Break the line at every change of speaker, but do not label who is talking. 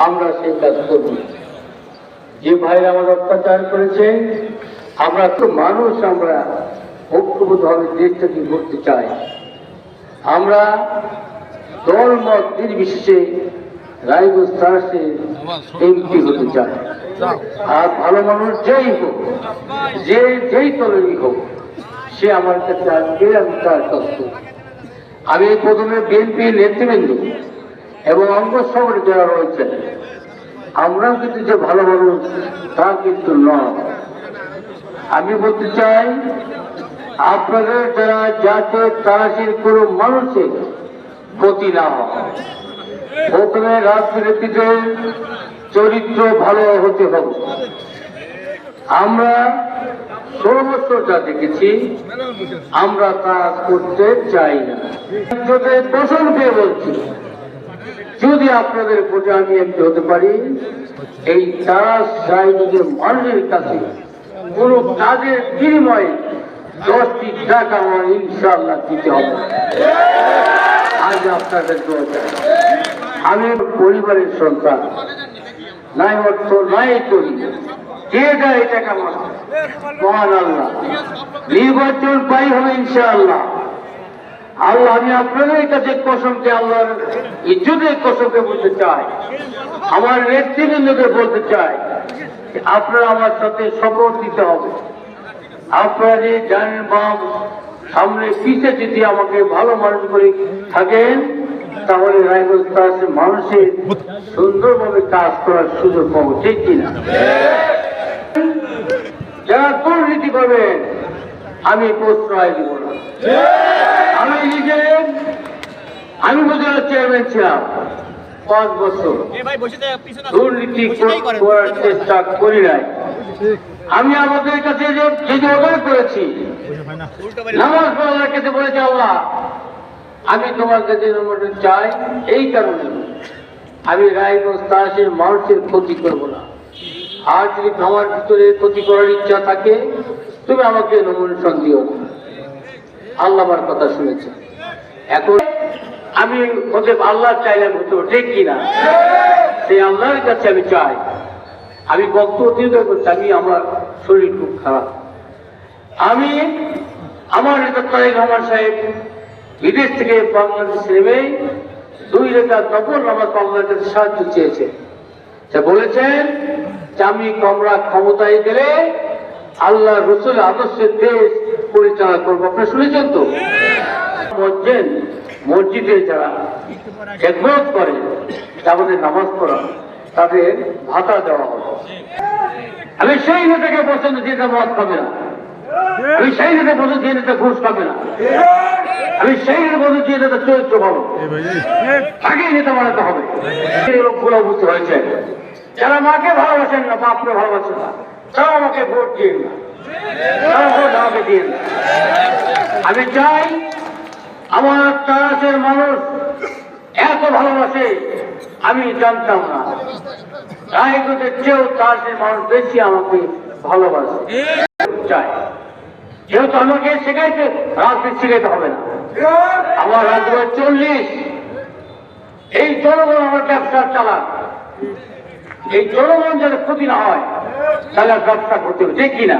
আমরা সেই কাজ করব। যে ভাইরা আমাদের অত্যাচার করেছেন, আমরা তো মানুষ, আমরা ঐক্যবদ্ধভাবে দেশটাকে করতে চাই। আমরা দল মত নির্বিশেষে রায়গঞ্জ তারাসের এমপি হতে চাই। আর ভালো মানুষ যেই হোক, যেই দলেরই হোক, সে আমার কাছে আসবে, আমি তার কাজ করব। আমি প্রথমে বিএনপি নেতৃবৃন্দ এবং অঙ্গ সংগঠন যারা রয়েছেন, আমরাও কিন্তু যে ভালো মানুষ তা কিন্তু নয়। আমি বলতে চাই, আপনাদের যারা যাতে তারাশির কোন মানুষের ক্ষতি না হয়, প্রথমে রাজনীতিতে চরিত্র ভালো হতে হবে। আমরা 16 বছর যা দেখেছি, আমরা তা করতে চাই না। কসম খেয়ে বলছি, যদি আপনাদের ভোটে আমি এমপি হতে পারি, এই তারাস রায়গঞ্জের মানুষের কাছে কোন কাজের বিনিময়ে 10টি টাকা আমার ইনশাআল্লাহ দিতে হবে। আজ আপনাদের আমি পরিবারের সন্তান, নাই অর্থ নাই করি, কে দেয় এই টাকা? মহান আল্লাহ। নির্বাচন পাই হবে ইনশাআল্লাহ। আল্লাহ, আমি আপনাদের কাছে কসমকে, আল্লাহর ইজ্জতের কসমকে বলতে চাই, আমার নেতৃবৃন্দকে বলতে চাই, আপনারা আমার সাথে শপথ দিতে হবে। আপনারা যে জানেন বাম সামনে পিছে যদি আমাকে ভালো মানুষ করে থাকেন, তাহলে রায়গঞ্জ তারাসের মানুষের সুন্দরভাবে কাজ করার সুযোগ পাবো, ঠিক কিনা? যারা দুর্নীতি করবেন আমি প্রশ্রয় দিব না। আমি নিজে উপজেলার চেয়ারম্যান ছিলাম 5 বছর, দুর্নীতি করার চেষ্টা করি নাই। আমি আমাদের কাছে যে অর্ডার করেছি, নামাজ পড়ার কাছে বলেছি, আল্লাহ আমি তোমার কাছে অনুমোদন চাই, এই কারণে আমি রায়গঞ্জ তারাসের মানুষের ক্ষতি করব না। আর যদি আমার ভিতরে ক্ষতি করার ইচ্ছা থাকে, তুমি আমাকে নমিনেশন দিও না। আল্লাহ আমার কথা শুনেছে। এখন আমি হতে আল্লাহ চাইলাম হতে, ঠিক কিনা? সেই আল্লাহর কাছে আমি চাই। আমি বক্তব্য দীর্ঘ করছি, আমার শরীর খুব খারাপ। আমার নেতা তারেক রহমান সাহেব বিদেশ থেকে বাংলাদেশ নেমে 2 রাকাত নফল নামাজ পড়ার কাছে সাহায্য চেয়েছে। সে বলেছেন যে আমি তোমরা ক্ষমতায় গেলে আল্লাহ রসুল আদর্শের দেশ পরিচালনা করবো। আপনারা শুনেছেন তো? মসজিদে যারা খেদমত করে, তাদের নামাজ পড়া, তাদের ভাতা দেওয়া হবে। আমি সেই নেতাকে পছন্দ, যে নেতা মদ খাবে না। আমি সেই নেতা পছন্দ, যে নেতা ঘুষ খাবে না। আমি সেই নেতা পছন্দ, যে নেতা চরিত্র ভালো, তাকেই নেতা বানাতে হবে। লোকগুলো বুঝতে হয়েছে, যারা মাকে ভালোবাসেন না, বাপকে ভালোবাসেন না, তারা আমাকে ভোট দিয়ে না, তারা ভোট আমাকে দিয়ে না। আমি চাই আমার তারাসের মানুষ এত ভালোবাসে, আমি জানতাম না। রায়গঞ্জের চেয়েও তারাসের মানুষ বেশি আমাকে ভালোবাসে। চাই, যেহেতু আমাকে শেখাইতে, রাজনীতি শেখাইতে হবে না। আমার রাজনীতি 40, এই জনগণ আমার ব্যবসা চালান। এই জনগণ যাতে ক্ষতি না হয়, তাহলে ব্যবসা করতে হবে, ঠিক কিনা?